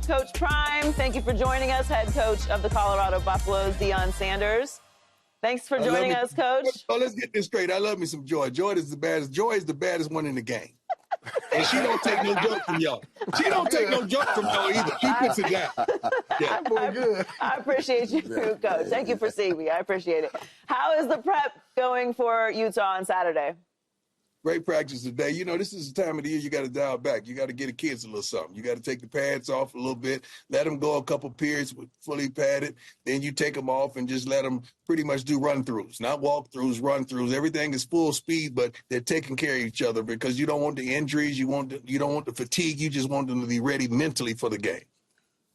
Coach Prime, thank you for joining us. Head coach of the Colorado Buffaloes, Deion Sanders. Thanks for joining us, Coach. Oh, let's get this straight. I love me some Joy. Joy is the baddest one in the game. And she don't take no joke from y'all. She don't take no joke from y'all either. She puts it down. Yeah. I appreciate you, Coach. Thank you for seeing me. I appreciate it. How is the prep going for Utah on Saturday? Great practice today. You know, this is the time of the year you got to dial back. You got to get the kids a little something. You got to take the pads off a little bit, let them go a couple periods with fully padded. Then you take them off and just let them pretty much do run-throughs, not walk-throughs, run-throughs. Everything is full speed, but they're taking care of each other because you don't want the injuries. You don't want the fatigue. You just want them to be ready mentally for the game.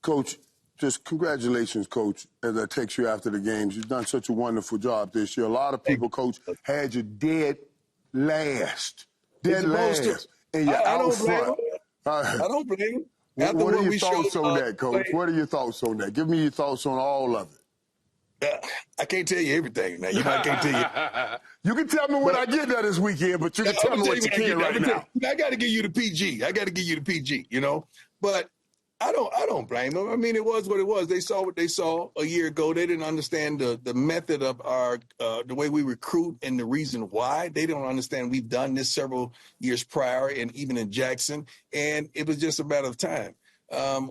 Coach, just congratulations, Coach, as I text you after the games. You've done such a wonderful job this year. A lot of people, Coach, had you dead last. Dead last. And you're out front. I don't blame him. What are your thoughts on that, Coach? What are your thoughts on that? Give me your thoughts on all of it. I can't tell you everything now. You know, I can't tell you. You can tell me when I get there this weekend, but you can tell me what you can right now. I got to give you the PG. You know? But I don't blame them. I mean, it was what it was. They saw what they saw a year ago. They didn't understand the method of our the way we recruit and the reason why. They don't understand we've done this several years prior and even in Jackson, and it was just a matter of time.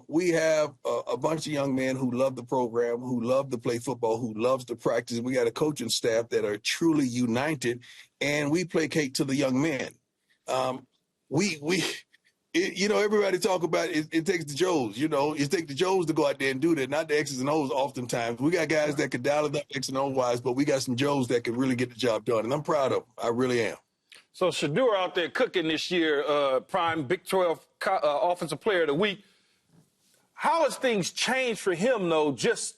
We have a bunch of young men who love the program, who love to play football, who loves to practice. We got a coaching staff that are truly united, and we placate to the young men. You know, everybody talk about it takes the Joes, you know. It takes the Joes to go out there and do that, not the X's and O's oftentimes. We got guys that could dial it up X and O wise, but we got some Joes that can really get the job done, and I'm proud of them. I really am. So Shedeur out there cooking this year, prime Big 12 Offensive Player of the Week. How has things changed for him, though, just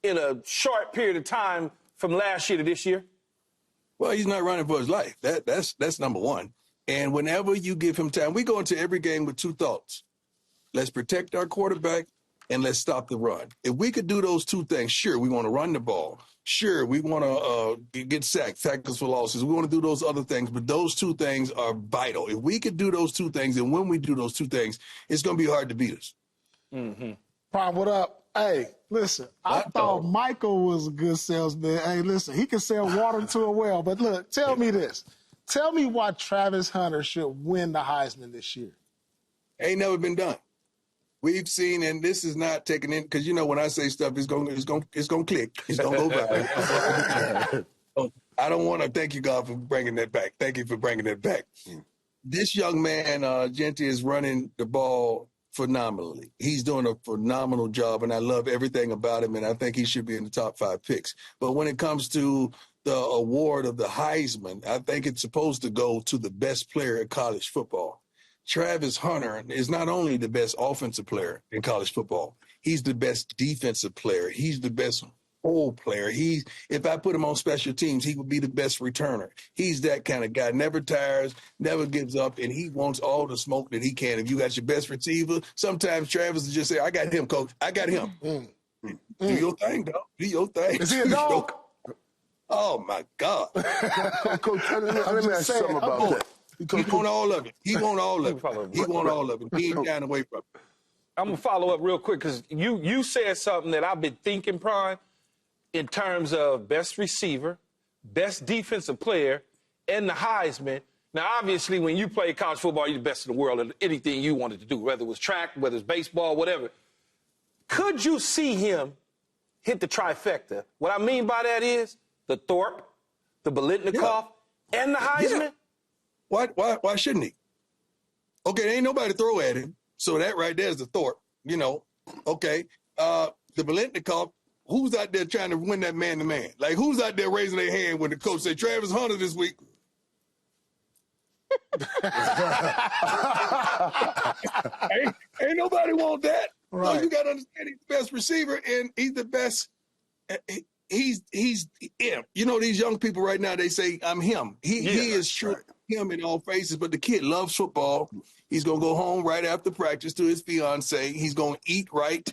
in a short period of time from last year to this year? Well, he's not running for his life. That's number one. And whenever you give him time, we go into every game with two thoughts. Let's protect our quarterback and let's stop the run. If we could do those two things, sure, we want to run the ball. Sure, we want to get sacked, tackles for losses. We want to do those other things, but those two things are vital. If we could do those two things, and when we do those two things, it's going to be hard to beat us. Mm-hmm. Prime, what up? Hey, listen, I thought Michael was a good salesman. Hey, listen, he can sell water to a well. But look, tell me this. Tell me why Travis Hunter should win the Heisman this year. Ain't never been done. We've seen, and this is not taken in, because, you know, when I say stuff, it's going to click. It's going to go viral. I don't want to thank you, God, for bringing that back. Thank you for bringing that back. This young man, Genty, is running the ball phenomenally. He's doing a phenomenal job, and I love everything about him, and I think he should be in the top 5 picks. But when it comes to the award of the Heisman, I think it's supposed to go to the best player in college football. Travis Hunter is not only the best offensive player in college football, he's the best defensive player. He's the best whole player. If I put him on special teams, he would be the best returner. He's that kind of guy, never tires, never gives up, and he wants all the smoke that he can. If you got your best receiver, sometimes Travis will just say, I got him, coach. I got him. Do your thing, dog. Do your thing. Is he a dog? Oh, my God. Coach, let me ask you something about that. He want all of it. He want all of it. He want all of it. He ain't down away from it. I'm going to follow up real quick because you said something that I've been thinking, Prime, in terms of best receiver, best defensive player, and the Heisman. Now, obviously, when you play college football, you're the best in the world at anything you wanted to do, whether it was track, whether it's baseball, whatever. Could you see him hit the trifecta? What I mean by that is the Thorpe, the Biletnikoff, and the Heisman? Yeah. Why shouldn't he? Okay, there ain't nobody to throw at him. So that right there is the Thorpe, you know. Okay. The Biletnikoff, who's out there trying to win that man-to-man? Like, who's out there raising their hand when the coach say, Travis Hunter this week? ain't nobody want that. Right. No, you got to understand he's the best receiver, and he's the best. He's him. You know, these young people right now, they say, I'm him. He is true. Right. Him in all phases, but the kid loves football. He's going to go home right after practice to his fiance. He's going to eat right.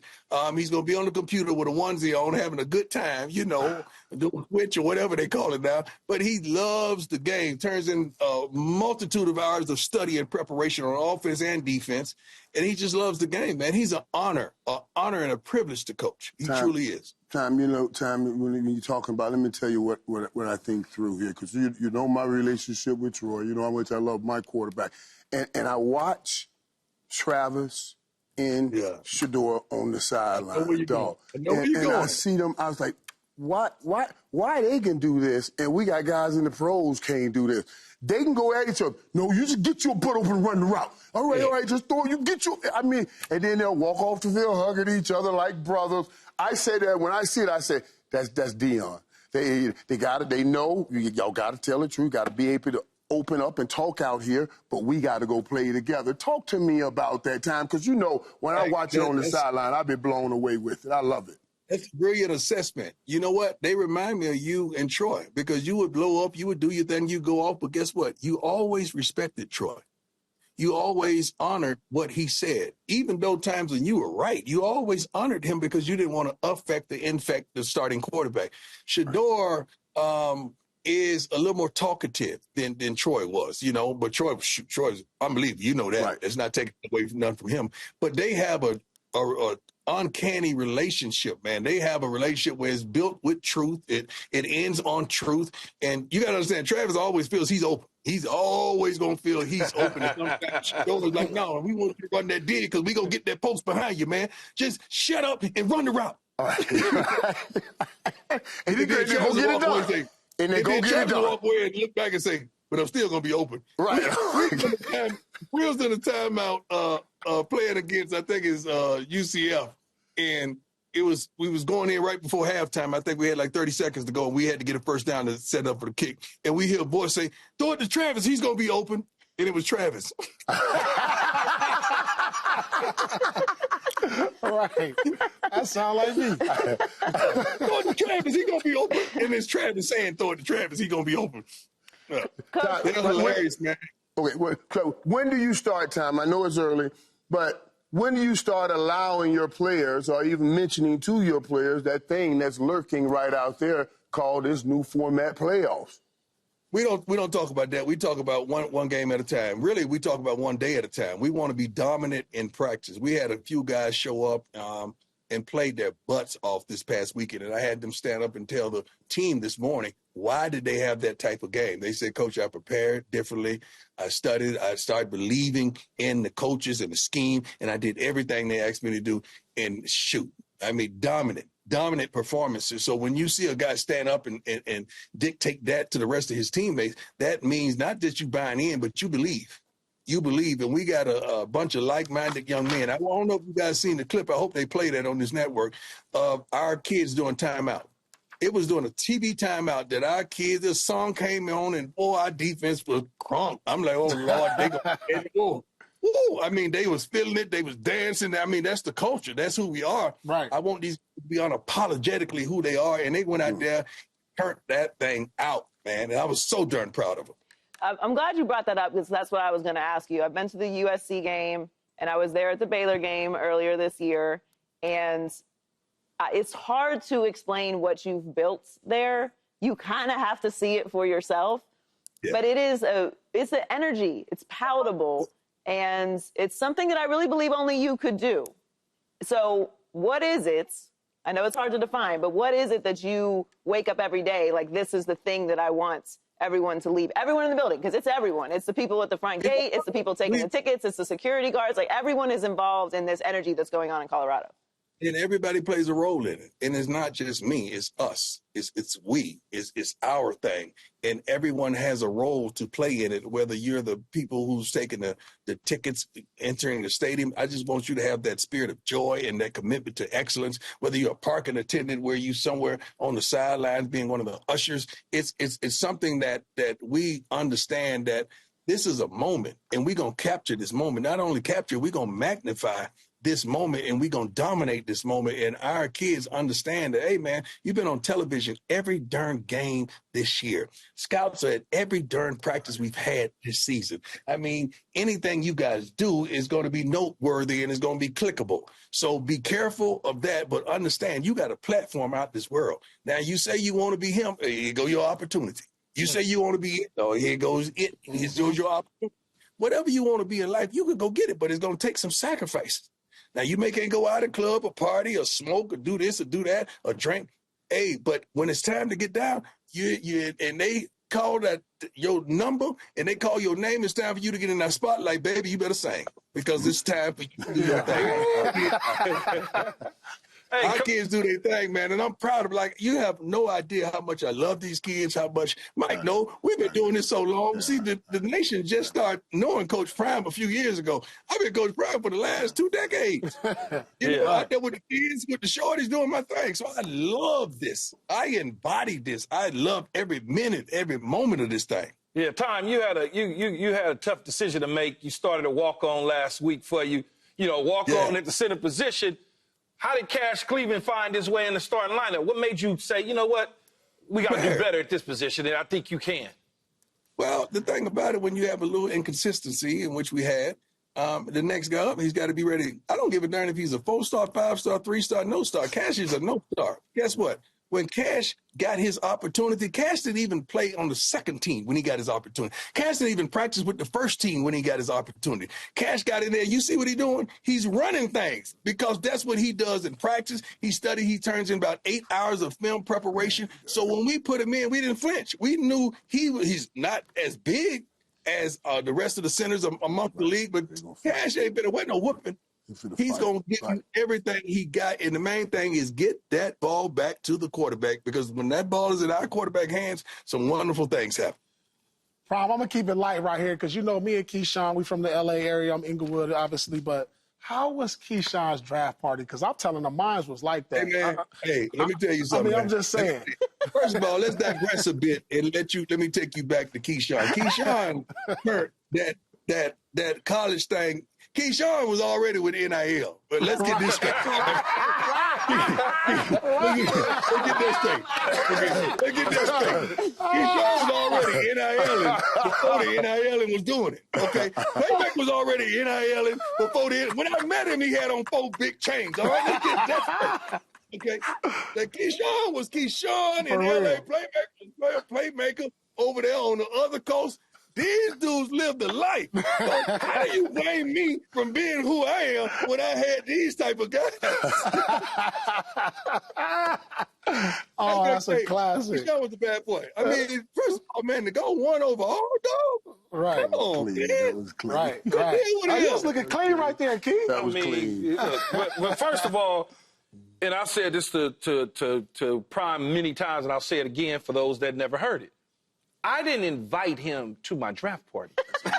He's going to be on the computer with a onesie on, having a good time, you know, doing Twitch or whatever they call it now. But he loves the game, turns in a multitude of hours of study and preparation on offense and defense. And he just loves the game, man. He's an honor and a privilege to coach. He truly is. Tom, when you're talking about, let me tell you what I think through here, because you know my relationship with Troy. You know how much I love my quarterback. And I watch Travis and Shedeur on the sideline, dog. And I see them, I was like, why they can do this and we got guys in the pros can't do this? They can go at each other. No, you just get your butt open and run the route. All right, just throw, you get your, I mean, and then they'll walk off the field hugging each other like brothers. I say that when I see it, I say, that's Deion. They got it, they know, y'all got to tell the truth, got to be able to open up and talk out here, but we got to go play together. Talk to me about that time, because you know, when I watch it on the sideline, I've been blown away with it. I love it. That's a brilliant assessment. You know what? They remind me of you and Troy, because you would blow up, you would do your thing, you go off, but guess what? You always respected Troy. You always honored what he said. Even though times when you were right, you always honored him because you didn't want to infect the starting quarterback. Shedeur is a little more talkative than Troy was, you know, but Troy's unbelievable. You know that. Right. It's not taking away none from him. But they have a uncanny relationship, man. They have a relationship where it's built with truth. It ends on truth. And you got to understand, Travis always feels he's open. He's always going to feel he's open. And sometimes Shedeur's like, no, we want you to run that dig because we going to get that post behind you, man. Just shut up and run the route. All right. And then go get it done. And then go get it done. Walk away and look back and say, but I'm still going to be open. Right. We was in a timeout playing against, I think it's UCF. And we was going in right before halftime. I think we had like 30 seconds to go, and we had to get a first down to set up for the kick. And we hear a voice say, throw it to Travis. He's going to be open. And it was Travis. Right. That sounds like me. Throw it to Travis. He's going to be open. And it's Travis saying, throw it to Travis. He's going to be open. They're hilarious, man. Okay, well, when do you start, Tom? I know it's early, but when do you start allowing your players, or even mentioning to your players, that thing that's lurking right out there called this new format playoffs? We don't talk about that. We talk about one game at a time. Really, we talk about one day at a time. We want to be dominant in practice. We had a few guys show up and played their butts off this past weekend, and I had them stand up and tell the team this morning, why did they have that type of game? They said, Coach, I prepared differently. I studied. I started believing in the coaches and the scheme, and I did everything they asked me to do. And shoot, I mean, dominant performances. So when you see a guy stand up and dictate that to the rest of his teammates, that means not that you buying in, but you believe. You believe, and we got a bunch of like-minded young men. I don't know if you guys seen the clip. I hope they play that on this network of our kids doing timeout. It was doing a TV timeout that our kids, this song came on, and boy, our defense was crunk. I'm like, oh Lord, they go. I mean, they was feeling it. They was dancing. I mean, that's the culture. That's who we are. Right. I want these to be unapologetically who they are, and they went out there, turned that thing out, man. And I was so darn proud of them. I'm glad you brought that up, because that's what I was going to ask you. I've been to the USC game, and I was there at the Baylor game earlier this year, and it's hard to explain what you've built there. You kind of have to see it for yourself. Yeah. But it's an energy. It's palatable, and it's something that I really believe only you could do. So what is it? I know it's hard to define, but what is it that you wake up every day like, this is the thing that I want everyone to leave, everyone in the building, because it's everyone. It's the people at the front gate. It's the people taking the tickets. It's the security guards. Like, everyone is involved in this energy that's going on in Colorado. And everybody plays a role in it. And it's not just me, it's us. It's we. It's our thing. And everyone has a role to play in it, whether you're the people who's taking the tickets, entering the stadium. I just want you to have that spirit of joy and that commitment to excellence, whether you're a parking attendant, where you somewhere on the sidelines being one of the ushers. It's something that we understand that this is a moment, and we're going to capture this moment. Not only capture, we're going to magnify this moment and we're going to dominate this moment. And our kids understand that, hey, man, you've been on television every darn game this year. Scouts are at every darn practice we've had this season. I mean, anything you guys do is going to be noteworthy and it's going to be clickable. So be careful of that, but understand you got a platform out this world. Now, you say you want to be him, here go your opportunity. You say you want to be it, oh, here goes it. Here goes your opportunity. Whatever you want to be in life, you can go get it, but it's going to take some sacrifices. Now, you can't go out and club or party or smoke or do this or do that or drink. Hey, but when it's time to get down, and they call that your number and they call your name, it's time for you to get in that spotlight, baby, you better sing because it's time for you to do your thing. Hey, our kids do their thing, man, and I'm proud of like you have no idea how much I love these kids, how much Mike know. We've been doing this so long. See, the nation just started knowing Coach Prime a few years ago. I've been Coach Prime for the last 2 decades. You know, out there with the kids, with the shorties doing my thing. So I love this. I embody this. I love every minute, every moment of this thing. Yeah, Tom, you had a tough decision to make. You started a walk-on last week for you. You know, walk-on at the center position. How did Cash Cleveland find his way in the starting lineup? What made you say, you know what, we got to do better at this position, and I think you can? Well, the thing about it, when you have a little inconsistency, in which we had, the next guy up, he's got to be ready. I don't give a darn if he's a 4-star, 5-star, 3-star, no star. Cash is a no star. Guess what? When Cash got his opportunity, Cash didn't even play on the second team when he got his opportunity. Cash didn't even practice with the first team when he got his opportunity. Cash got in there. You see what he's doing? He's running things because that's what he does in practice. He studied. He turns in about 8 hours of film preparation. So when we put him in, we didn't flinch. We knew he's not as big as the rest of the centers amongst the league, but Cash ain't been away no whooping. He's going to give you everything he got, and the main thing is get that ball back to the quarterback because when that ball is in our quarterback hands, some wonderful things happen. Prom, I'm going to keep it light right here because you know me and Keyshawn, we from the L.A. area. I'm Inglewood, obviously, but how was Keyshawn's draft party? Because I'm telling them mine was like that. Hey, man, let me tell you something. I mean, I'm just saying. First of all, let's digress a bit and let me take you back to Keyshawn. Keyshawn heard that college thing. Keyshawn was already with NIL, but let's get this straight. Let's get that straight. Keyshawn was already NILing before the NILing was doing it, okay? Playback was already NILing before when I met him, he had on 4 big chains, all right? Let's get that straight. Okay, that Keyshawn was Keyshawn in LA, playmaker over there on the other coast. These dudes lived a life. So how do you blame me from being who I am when I had these type of guys? Oh, that's a classic. That was a bad boy. I mean, first of all, man, to go 1 overall, dog. Right. Come on, Clean. man. That was clean. Right. He was looking clean right there, Keith. That was clean. Well, first of all, and I've said this to Prime many times, and I'll say it again for those that never heard it. I didn't invite him to my draft party. No.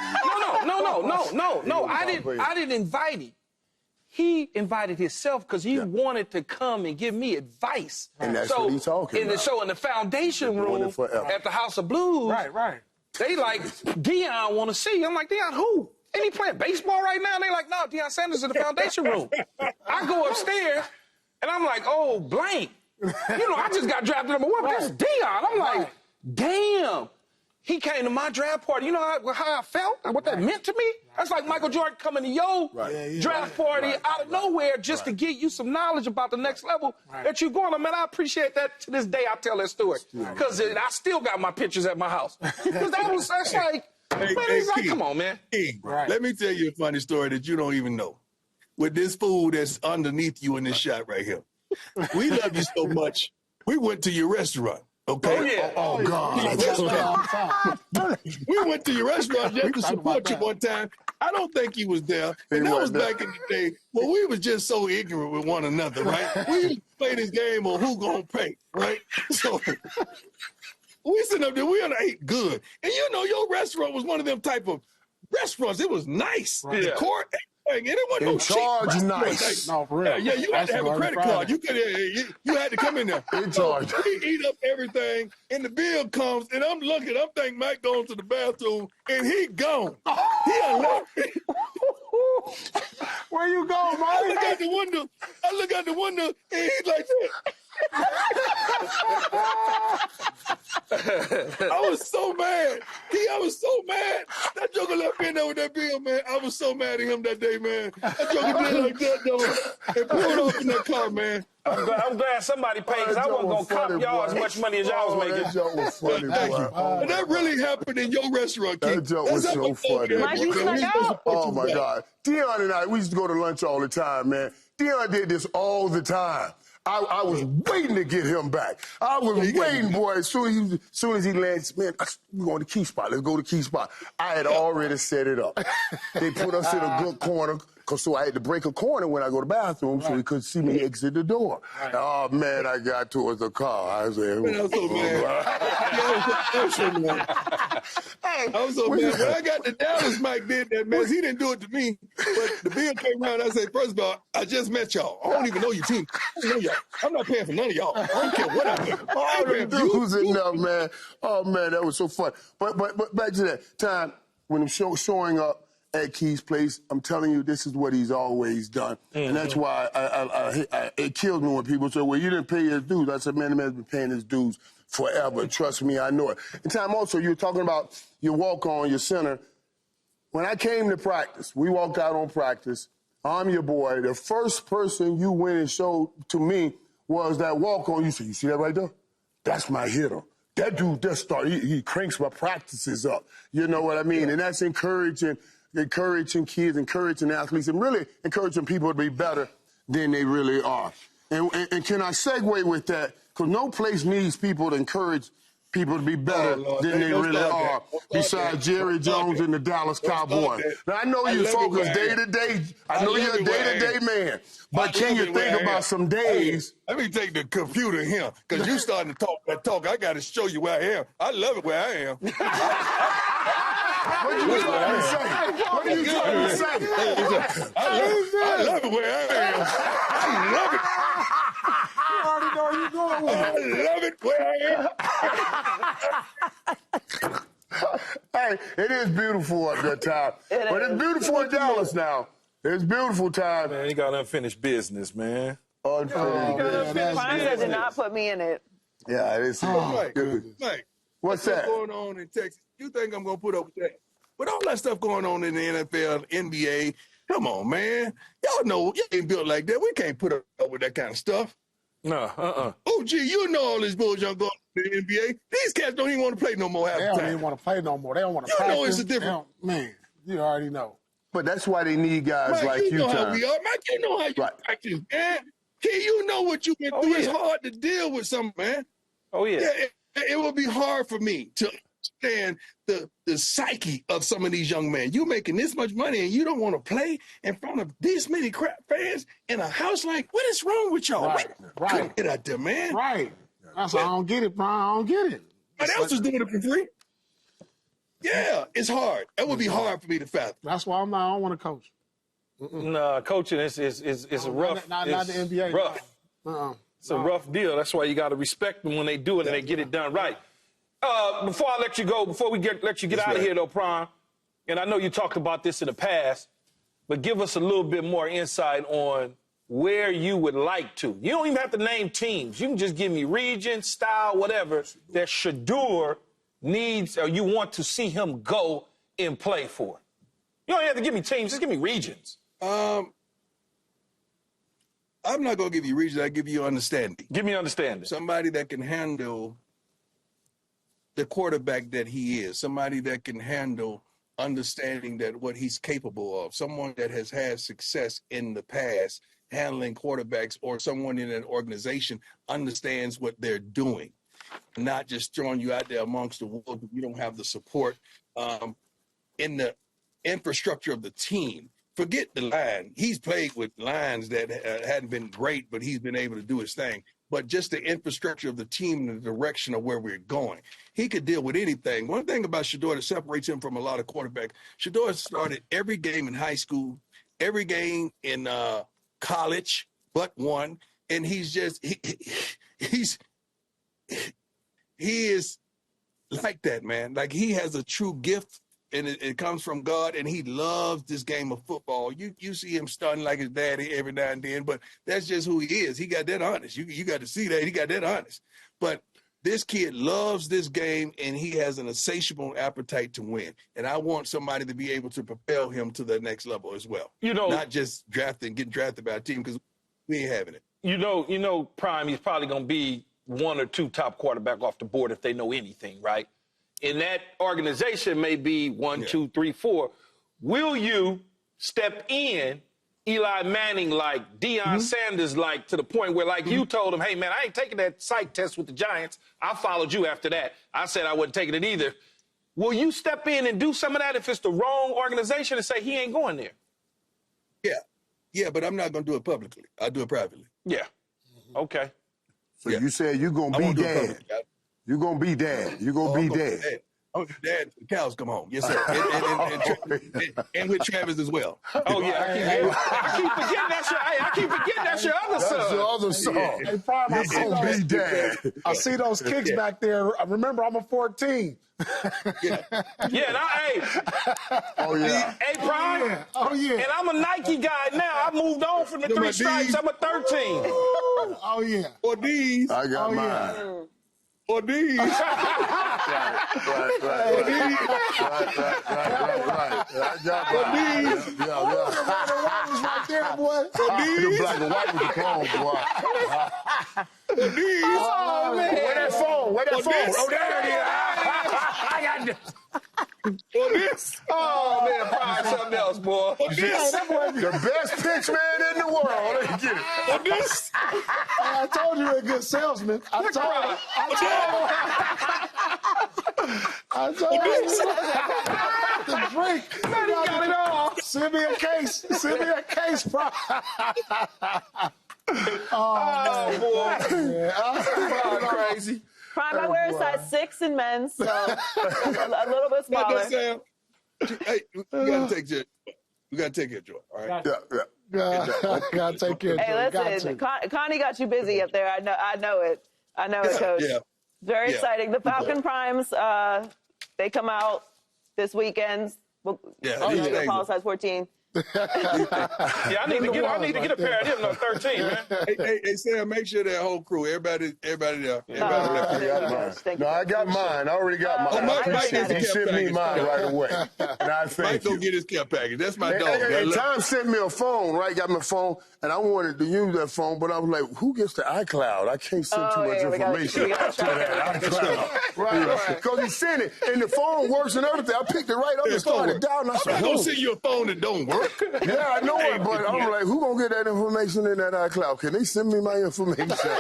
I didn't invite him. He invited himself because he wanted to come and give me advice. And that's what he's talking about. So in the foundation room at the House of Blues, right. They like, Deion want to see. I'm like, Deion who? Ain't he playing baseball right now? And they like, no, Deion Sanders in the foundation room. I go upstairs, and I'm like, oh, blank. You know, I just got drafted number 1. That's Deion. I'm like, damn. He came to my draft party. You know how I felt and what that meant to me? That's like Michael Jordan coming to your draft party out of nowhere just to give you some knowledge about the next level that you're going. I mean, I appreciate that. To this day, I tell that story because I still got my pictures at my house. Because that's like, come on, man. Let me tell you a funny story that you don't even know. With this fool that's underneath you in this shot right here. We love you so much. We went to your restaurant. Okay. Oh, yeah. Oh, God. We went to your restaurant just to support you one time. I don't think he was there. And that was back in the day when we was just so ignorant with one another, right? We used to play this game on who gonna pay, right? So we sitting up there, we ate good. And you know, your restaurant was one of them type of restaurants. It was nice. Right. The court, and it wasn't no charge cheap nice. No, for real. Yeah, you had to have a credit card. You could, you had to come in there. In charge. We eat up everything, and the bill comes, and I'm looking. I'm thinking Mike going to the bathroom, and he gone. He unlocked it. Where you go, I Mike? look out the window. And he's like that. I was so mad. I was so mad. That joker left me in there with that bill, man. I was so mad at him that day, man. That joker did like that, though, and pulled off in that car, man. I'm glad somebody paid because I wasn't going to cop y'all as much money as y'all was making. That joke was funny, boy. And that really happened in your restaurant, Keith. That joke was so funny. Mike, you snuck out. Oh, my God. Deion and I, we used to go to lunch all the time, man. Deion did this all the time. I was waiting to get him back. I was waiting, boy. As soon as he lands, man, we're going to Key Spot. Let's go to Key Spot. I had already set it up. They put us in a good corner, so I had to break a corner when I go to the bathroom so he couldn't see me exit the door. Right. Oh, man, I got towards the car. I said, man, I was so mad. I was so mad. When I got to Dallas, Mike did that, man. He didn't do it to me. But the bill came around, I said, first of all, I just met y'all. I don't even know your team. I don't know y'all. I'm not paying for none of y'all. I don't care what I do. All them dudes enough, man. Oh, man, that was so fun. But back to that time when I'm showing up at Key's place, I'm telling you, this is what he's always done. Mm-hmm. And that's why it kills me when people say, well, you didn't pay his dues. I said, man, the man's been paying his dues forever. Trust me, I know it. And time also, you were talking about your walk-on, your center. When I came to practice, we walked out on practice. I'm your boy. The first person you went and showed to me was that walk-on. You said, you see that right there? That's my hitter. That dude just started, he cranks my practices up. You know what I mean? Yeah. And that's encouraging kids, encouraging athletes, and really encouraging people to be better than they really are. And can I segue with that? Because no place needs people to encourage people to be better than they really are, besides Jerry Jones and the Dallas Cowboys. Now, I know you focus day to day. I know you're a day-to-day man. But can you think about some days? Let me take the computer here, because you starting to talk that talk. I got to show you where I am. I love it where I am. What are you trying to say? What are you trying to say? I love it where I am. I love it. You already know where you're going with it. I love it where I am. Hey, it is beautiful up that time. But it's beautiful in Dallas now. It's beautiful time. Man, you got unfinished business, man. Unfinished business. Fonzie did not put me in it. Yeah, it is. Mike, what's that going on in Texas? You think I'm going to put up with that? With all that stuff going on in the NFL, NBA, come on, man. Y'all know you ain't built like that. We can't put up with that kind of stuff. No, Oh, gee, you know all this bullshit going on in the NBA. These cats don't even want to play no more half the time. They don't even want to play no more. They don't want to practice. You know it's a different... Man, you already know. But that's why they need guys Mike, like you, know Tom. how we are. Mike, you know how you practice, man. Kid, you know what you've been through. Yeah. It's hard to deal with something, man. Oh, yeah. It will be hard for me to understand the psyche of some of these young men. You making this much money and you don't want to play in front of this many crap fans in a house like, what is wrong with y'all? Right. Get out there, man. Right. That's why I don't get it, Brian. I don't get it. Somebody else is doing it for free. Yeah, it's hard. That would be hard for me to fathom. That's why I don't want to coach. No, coaching is a rough. Not the NBA. Rough. It's a rough deal. That's why you got to respect them when they do it and they get it done right. Before I let you go, before we let you get out of here, though, Prime, and I know you talked about this in the past, but give us a little bit more insight on where you would like to. You don't even have to name teams. You can just give me region, style, whatever, that Shedeur needs or you want to see him go and play for. You don't have to give me teams. Just give me regions. I'm not going to give you regions. I give you understanding. Give me understanding. Somebody that can handle the quarterback that he is. Somebody that can handle understanding that what he's capable of. Someone that has had success in the past handling quarterbacks, or someone in an organization understands what they're doing. Not just throwing you out there amongst the wolves if you don't have the support in the infrastructure of the team. Forget the line. He's played with lines that hadn't been great, but he's been able to do his thing. But just the infrastructure of the team and the direction of where we're going. He could deal with anything. One thing about Shedeur that separates him from a lot of quarterbacks, Shedeur started every game in high school, every game in college, but one. And he's just, he is like that, man. Like, he has a true gift and it comes from God, and he loves this game of football. You see him stunning like his daddy every now and then, but that's just who he is. He got that honest. You got to see that. He got that honest. But this kid loves this game, and he has an insatiable appetite to win. And I want somebody to be able to propel him to the next level as well. Not just getting drafted by a team, because we ain't having it. Prime, he's probably going to be one or two top quarterback off the board if they know anything, right? And that organization may be 1, 2, 3, 4. Will you step in Eli Manning like, Deion Sanders like, to the point where, like, you told him, hey, man, I ain't taking that psych test with the Giants. I followed you after that. I said I wasn't taking it either. Will you step in and do some of that if it's the wrong organization and say he ain't going there? Yeah, but I'm not going to do it publicly. I'll do it privately. Yeah. Okay. So you said you're going to be dad. You're going to be dad. You're going to be dad. I'm going to be dad. The cows come home. Yes, sir. And with Travis as well. Oh, yeah. I keep forgetting that's your other son. That's your other son. Hey, Prime, I see You're going to be dad. I see those kicks back there. Remember, I'm a 14. Yeah, Oh, yeah. Hey, Prime. Oh, yeah. And I'm a Nike guy now. I moved on from the 3 stripes. I'm a 13. Oh, yeah. Or these. I got mine. Yeah. Or these. Right. I got mine. Right there, boy. The black and white with the clone, boy. Oh, man. Where that phone? Oh, there it is. I got this. Oh, man, Prime, something else, boy. The best pitch man in the world. Let me get it. I told you you're a good salesman. I told you. The drink. Man, he got it all. Send me a case, bro. Oh, boy. Yeah. Crazy. Prime, I wear a size 6 in men's, so a little bit smaller. Sam. Hey, we got to take care. We got to take care of Joy. All right. Gotta take care of Hey, Joe. listen, Connie got you busy up there. I know it, Coach. Yeah. Very exciting. The Falcon Primes, they come out this weekend. Paul size 14. Yeah, I need to get a pair of them. No, 13, man. Hey, Sam, make sure that whole crew, everybody there. No, I got mine. I already got mine. He sent me mine right away. And I thank Mike you. don't get his care package. That's my dog. Hey, Tom sent me a phone, right? Got my phone, and I wanted to use that phone, but I was like, who gets the iCloud? I can't send too much information to that iCloud. Right. Because he sent it, and the phone works and everything. I picked it right up and started down. I said, I'm going to send you a phone that don't work. Yeah, I know it, but I'm like, who gonna get that information in that iCloud? Can they send me my information?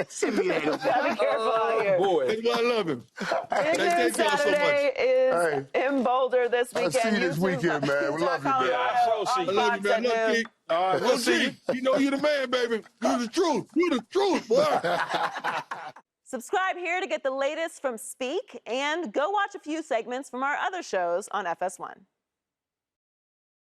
Send me that information. Gotta be careful out here. Boy. That's why I love him. Big News Saturday is in Boulder this weekend. I'll see you this weekend, man. We love you, man. I love you, man. Look, Keith. All right, we'll see you. You know you're the man, baby. You're the truth. You're the truth, boy. Subscribe here to get the latest from Speak, and go watch a few segments from our other shows on FS1.